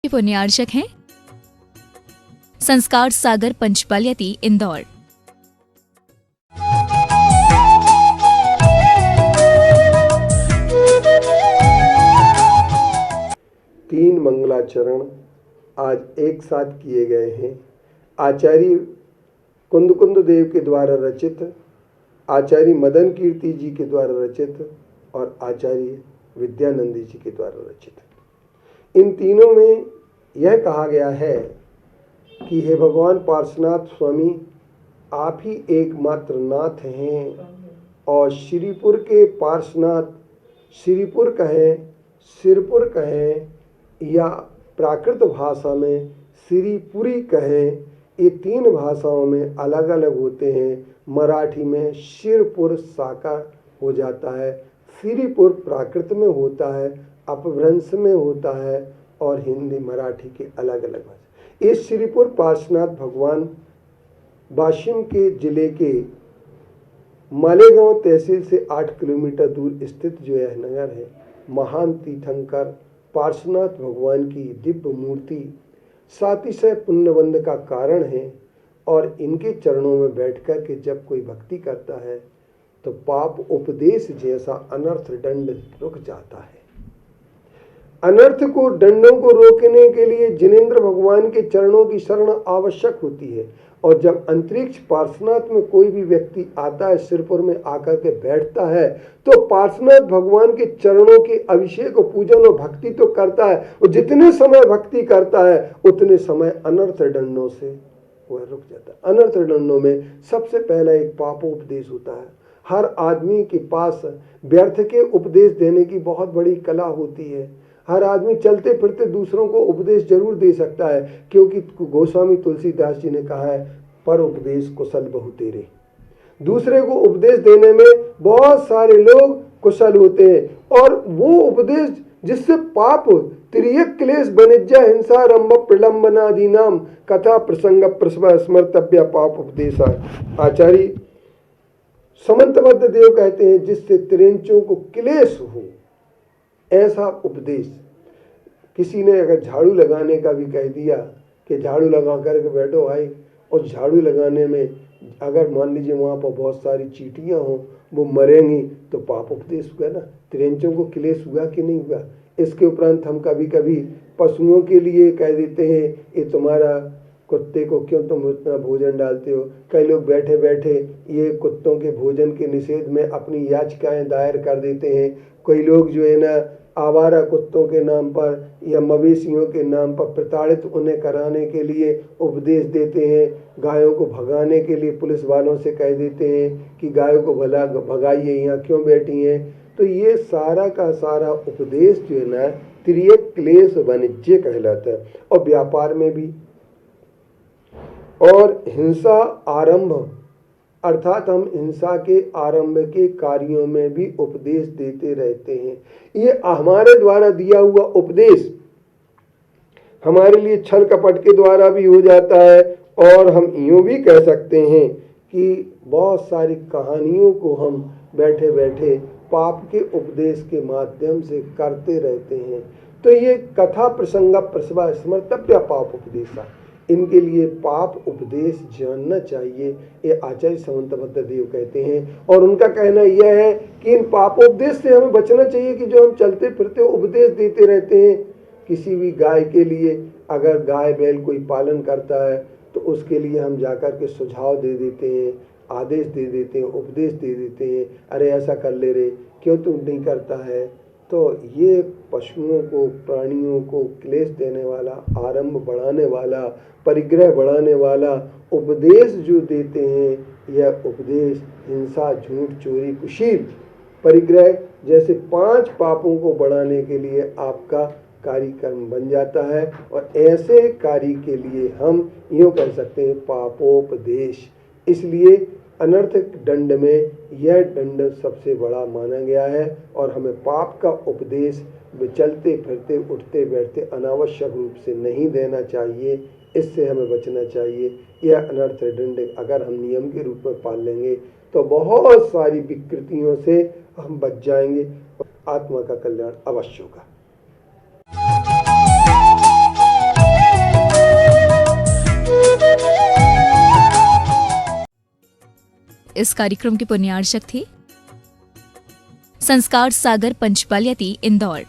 पुण्यार्चक हैं संस्कार सागर पंचपालियती इंदौर। तीन मंगलाचरण आज एक साथ किए गए हैं। आचार्य कुंद देव के द्वारा रचित, आचार्य मदन कीर्ति जी के द्वारा रचित और आचार्य विद्यानंदी जी के द्वारा रचित। इन तीनों में यह कहा गया है कि हे भगवान पार्श्वनाथ स्वामी, आप ही एकमात्र नाथ हैं और श्रीपुर के पार्श्वनाथ, श्रीपुर कहें, सिरपुर कहें या प्राकृत भाषा में श्रीपुरी कहें, ये तीन भाषाओं में अलग अलग होते हैं। मराठी में शिरपुर साकार हो जाता है, श्रीपुर प्राकृत में होता है, अपभ्रंश में होता है और हिंदी मराठी के अलग अलग भाषा। इस श्रीपुर पार्श्वनाथ भगवान वाशिम के जिले के मालेगांव तहसील से 8 किलोमीटर दूर स्थित जो यह नगर है, महान तीर्थंकर पार्श्वनाथ भगवान की दिव्य मूर्ति सातिशय पुण्यबंध का कारण है और इनके चरणों में बैठकर के जब कोई भक्ति करता है तो पाप उपदेश जैसा अनर्थ दंड रुक जाता है। अनर्थ को, दंडों को रोकने के लिए जिनेंद्र भगवान के चरणों की शरण आवश्यक होती है और जब अंतरिक्ष पार्श्वनाथ में कोई भी व्यक्ति आता है, सिरपुर में आकर के बैठता है तो पार्श्वनाथ भगवान के चरणों के अभिषेक और पूजन और भक्ति तो करता है और जितने समय भक्ति करता है उतने समय अनर्थ दंडों से वह रुक जाता है। अनर्थ दंडों में सबसे पहला एक पापोपदेश होता है। हर आदमी के पास व्यर्थ के उपदेश देने की बहुत बड़ी कला होती है। हर आदमी चलते फिरते दूसरों को उपदेश जरूर दे सकता है, क्योंकि गोस्वामी तुलसीदास जी ने कहा है, पर उपदेश कुशल बहु तेरे। दूसरे को उपदेश देने में बहुत सारे लोग कुशल होते हैं और वो उपदेश जिससे पाप त्रियक क्लेश वनिज्या हिंसा रंभ प्रलंबनादि नाम कथा प्रसंग प्रसव स्मर्तव्य पाप उपदेश। आचार्य समंतबद्ध देव कहते हैं जिससे त्रिंचों को क्लेश हो ऐसा उपदेश। किसी ने अगर झाड़ू लगाने का भी कह दिया कि झाड़ू लगा करके बैठो भाई, और झाड़ू लगाने में अगर मान लीजिए वहाँ पर बहुत सारी चींटियाँ हों, वो मरेंगी तो पाप उपदेश हुआ ना, त्रिंचों को क्लेश हुआ कि नहीं हुआ। इसके उपरांत हम कभी कभी पशुओं के लिए कह देते हैं, ये तुम्हारा कुत्ते को क्यों तुम इतना भोजन डालते हो। कई लोग बैठे बैठे ये कुत्तों के भोजन के निषेध में अपनी याचिकाएं दायर कर देते हैं। कई लोग जो है ना आवारा कुत्तों के नाम पर या मवेशियों के नाम पर प्रताड़ित उन्हें कराने के लिए उपदेश देते हैं। गायों को भगाने के लिए पुलिस वालों से कह देते हैं कि गायों को भला भगाइए, यहाँ क्यों बैठी हैं। तो ये सारा का सारा उपदेश जो है ना त्रियक क्लेश वाणिज्य कहलाता है। और व्यापार में भी और हिंसा आरंभ अर्थात हम हिंसा के आरंभ के कार्यों में भी उपदेश देते रहते हैं। ये हमारे द्वारा दिया हुआ उपदेश हमारे लिए छल कपट के द्वारा भी हो जाता है और हम यूं भी कह सकते हैं कि बहुत सारी कहानियों को हम बैठे बैठे पाप के उपदेश के माध्यम से करते रहते हैं। तो ये कथा प्रसंग प्रसवा स्मर्तव्य पाप उपदेशा, इनके लिए पाप उपदेश जानना चाहिए, ये आचार्य समंतबद्ध देव कहते हैं। और उनका कहना यह है कि इन पापोपदेश से हमें बचना चाहिए कि जो हम चलते फिरते उपदेश देते रहते हैं। किसी भी गाय के लिए अगर गाय बैल कोई पालन करता है तो उसके लिए हम जाकर के सुझाव दे देते हैं, आदेश दे देते हैं, उपदेश दे देते हैं, अरे ऐसा कर ले रे, क्यों तू नहीं करता है। तो ये पशुओं को, प्राणियों को क्लेश देने वाला, आरंभ बढ़ाने वाला, परिग्रह बढ़ाने वाला उपदेश जो देते हैं, यह उपदेश हिंसा, झूठ, चोरी, कुशील, परिग्रह जैसे 5 पापों को बढ़ाने के लिए आपका कार्यक्रम बन जाता है। और ऐसे कार्य के लिए हम यूँ कह सकते हैं पापोपदेश। इसलिए अनर्थ दंड में यह दंड सबसे बड़ा माना गया है और हमें पाप का उपदेश चलते फिरते उठते बैठते अनावश्यक रूप से नहीं देना चाहिए। इससे हमें बचना चाहिए। यह अनर्थ दंड अगर हम नियम के रूप में पाल लेंगे तो बहुत सारी विकृतियों से हम बच जाएंगे और आत्मा का कल्याण अवश्य होगा। इस कार्यक्रम के पुण्यार्चक थे संस्कार सागर पंचपालियाती इंदौर।